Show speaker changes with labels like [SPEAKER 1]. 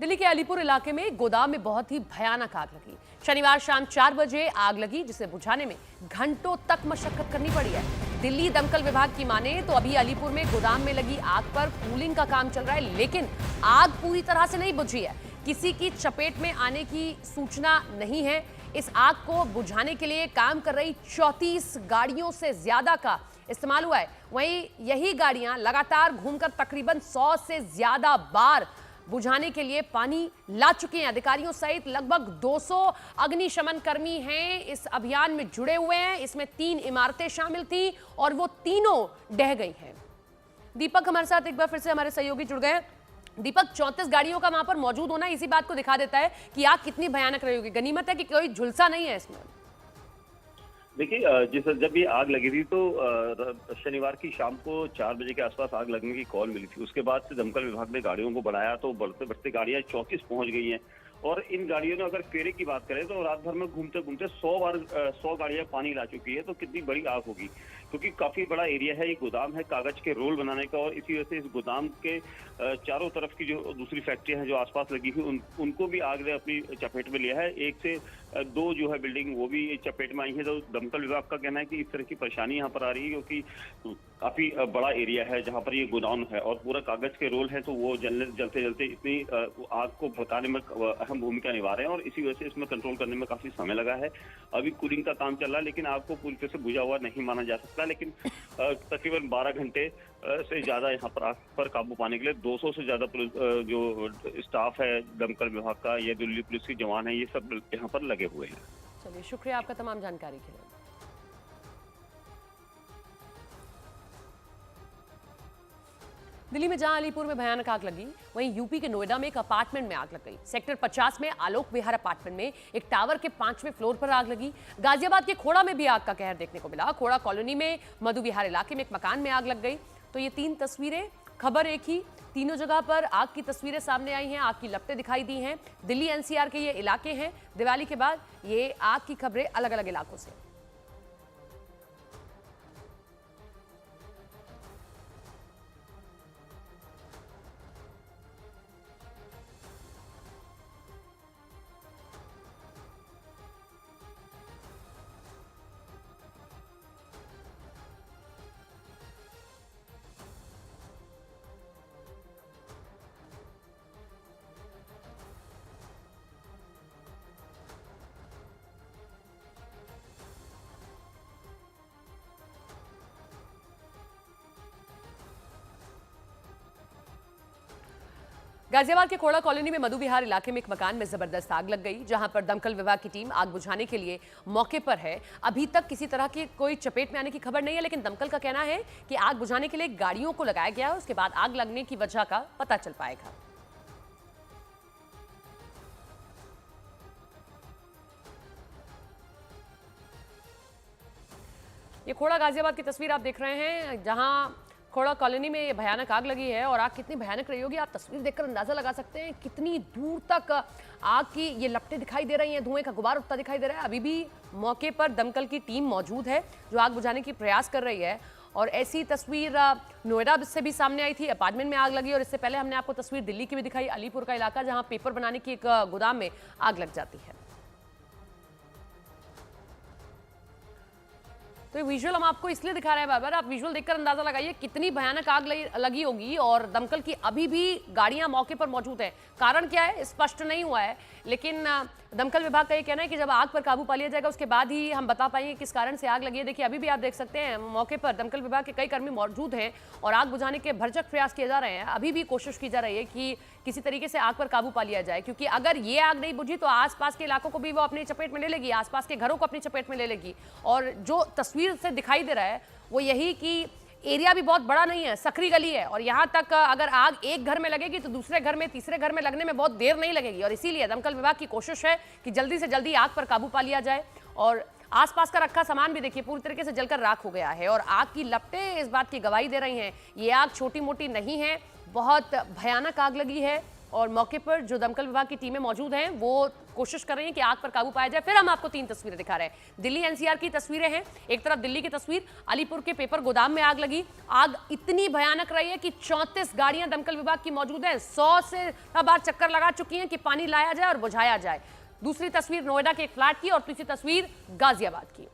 [SPEAKER 1] दिल्ली के अलीपुर इलाके में एक गोदाम में बहुत ही भयानक आग लगी। शनिवार शाम 4 बजे आग लगी, जिसे बुझाने में घंटों तक मशक्कत करनी पड़ी है। दिल्ली दमकल विभाग की माने तो अभी अलीपुर में गोदाम में लगी आग पर कूलिंग का काम चल रहा है, लेकिन आग पूरी तरह से नहीं बुझी है। किसी की चपेट में आने की सूचना नहीं है। इस आग को बुझाने के लिए काम कर रही 34 गाड़ियों से ज्यादा का इस्तेमाल हुआ है। वहीं यही गाड़ियां लगातार घूमकर तकरीबन 100 से ज्यादा बार बुझाने के लिए पानी ला चुके हैं। अधिकारियों सहित लगभग 200 अग्निशमन कर्मी हैं, इस अभियान में जुड़े हुए हैं। इसमें 3 इमारतें शामिल थी और वो तीनों ढह गई हैं। दीपक हमारे साथ एक बार फिर से हमारे सहयोगी जुड़ गए। दीपक, 34 गाड़ियों का वहां पर मौजूद होना इसी बात को दिखा देता है कि आग कितनी भयानक रही होगी। गनीमत है कि कोई झुलसा नहीं है इसमें।
[SPEAKER 2] देखिए, जब ये आग लगी थी तो शनिवार की शाम को 4 बजे के आसपास आग लगने की कॉल मिली थी। उसके बाद से दमकल विभाग ने गाड़ियों को बढ़ाया तो बढ़ते बढ़ते गाड़ियां 34 पहुंच गई हैं। और इन गाड़ियों ने अगर फेरे की बात करें तो रात भर में घूमते घूमते 100 गाड़ियां पानी ला चुकी है। तो कितनी बड़ी आग होगी, क्योंकि काफी बड़ा एरिया है। ये गोदाम है कागज के रोल बनाने का, और इसी वजह से इस गोदाम के चारों तरफ की जो दूसरी फैक्ट्रियां हैं जो आसपास लगी हुई उनको भी आग ने अपनी चपेट में लिया है। 1 से 2 जो है बिल्डिंग वो भी चपेट में आई है। तो दमकल विभाग का कहना है कि इस तरह की परेशानी यहाँ पर आ रही है, क्योंकि काफी बड़ा एरिया है जहाँ पर ये गोदाम है और पूरा कागज के रोल है। तो वो जलते जलते इतनी आग को भड़काने में अहम भूमिका निभा रहे हैं, और इसी वजह से इसमें कंट्रोल करने में काफी समय लगा है। अभी कूलिंग का काम चल रहा है, लेकिन आग को पूरी तरह से बुझा हुआ नहीं माना जा सकता। लेकिन तकरीबन 12 घंटे से ज्यादा यहाँ पर आग पर काबू पाने के लिए 200 से ज्यादा जो स्टाफ है दमकल विभाग का, ये दिल्ली पुलिस के जवान है, ये सब यहाँ पर लगे हुए हैं।
[SPEAKER 1] चलिए, शुक्रिया आपका तमाम जानकारी के लिए। दिल्ली में जहां अलीपुर में भयानक आग लगी, वहीं यूपी के नोएडा में एक अपार्टमेंट में आग लग गई। सेक्टर 50 में आलोक विहार अपार्टमेंट में एक टावर के 5वें फ्लोर पर आग लगी। गाजियाबाद के खोड़ा में भी आग का कहर देखने को मिला। खोड़ा कॉलोनी में मधु विहार इलाके में एक मकान में आग लग गई। तो ये 3 तस्वीरें, खबर एक ही, तीनों जगह पर आग की तस्वीरें सामने आई हैं। आग की लपटें दिखाई दी हैं। दिल्ली एनसीआर के ये इलाके हैं। दिवाली के बाद ये आग की खबरें अलग अलग इलाकों से। गाजियाबाद के खोड़ा कॉलोनी में मधु विहार इलाके में एक मकान में जबरदस्त आग लग गई, जहां पर दमकल विभाग की टीम आग बुझाने के लिए मौके पर है। अभी तक किसी तरह की कोई चपेट में आने की खबर नहीं है, लेकिन दमकल का कहना है कि आग बुझाने के लिए गाड़ियों को लगाया गया है। उसके बाद आग लगने की वजह का पता चल पाएगा। ये खोड़ा गाजियाबाद की तस्वीर आप देख रहे हैं, जहां खोड़ा कॉलोनी में ये भयानक आग लगी है। और आग कितनी भयानक रही होगी, आप तस्वीर देखकर अंदाजा लगा सकते हैं कितनी दूर तक आग की ये लपटें दिखाई दे रही हैं। धुएं का गुबार उठता दिखाई दे रहा है। अभी भी मौके पर दमकल की टीम मौजूद है जो आग बुझाने की प्रयास कर रही है। और ऐसी तस्वीर नोएडा से भी सामने आई थी, अपार्टमेंट में आग लगी। और इससे पहले हमने आपको तस्वीर दिल्ली की भी दिखाई, अलीपुर का इलाका, जहाँ पेपर बनाने की एक गोदाम में आग लग जाती है। तो ये विजुअल हम आपको इसलिए दिखा रहे हैं बार-बार, आप विजुअल देखकर अंदाजा लगाइए कितनी भयानक आग लगी होगी। और दमकल की अभी भी गाड़ियां मौके पर मौजूद हैं। कारण क्या है स्पष्ट नहीं हुआ है, लेकिन दमकल विभाग का ये कहना है कि जब आग पर काबू पा लिया जाएगा उसके बाद ही हम बता पाएंगे किस कारण से आग लगी है। देखिए, अभी भी आप देख सकते हैं मौके पर दमकल विभाग के कई कर्मी मौजूद हैं और आग बुझाने के भरसक प्रयास किए जा रहे हैं। अभी भी कोशिश की जा रही है कि किसी तरीके से आग पर काबू पा लिया जाए, क्योंकि अगर ये आग नहीं बुझी तो आसपास के इलाकों को भी वो अपनी चपेट में ले लेगी, आसपास के घरों को अपनी चपेट में ले लेगी। और जो तस्वीर से दिखाई दे रहा है वो यही कि एरिया भी बहुत बड़ा नहीं है, सकरी गली है। और यहाँ तक अगर आग एक घर में लगेगी तो दूसरे घर में, तीसरे घर में लगने में बहुत देर नहीं लगेगी। और इसीलिए दमकल विभाग की कोशिश है कि जल्दी से जल्दी आग पर काबू पा लिया जाए। और आसपास का रखा सामान भी देखिए पूरी तरीके से जलकर राख हो गया है। और आग की लपटें इस बात की गवाही दे रही हैं, ये आग छोटी मोटी नहीं है, बहुत भयानक आग लगी है। और मौके पर जो दमकल विभाग की टीमें मौजूद हैं वो कोशिश कर रही हैं कि आग पर काबू पाया जाए। फिर हम आपको 3 तस्वीरें दिखा रहे हैं। दिल्ली एनसीआर की तस्वीरें हैं। एक तरफ दिल्ली की तस्वीर, अलीपुर के पेपर गोदाम में आग लगी। आग इतनी भयानक रही है कि 34 गाड़ियां दमकल विभाग की मौजूद हैं। 100 से बार चक्कर लगा चुकी हैं कि पानी लाया जाए और बुझाया जाए। दूसरी तस्वीर नोएडा के एक फ्लैट की और तीसरी तस्वीर गाजियाबाद की।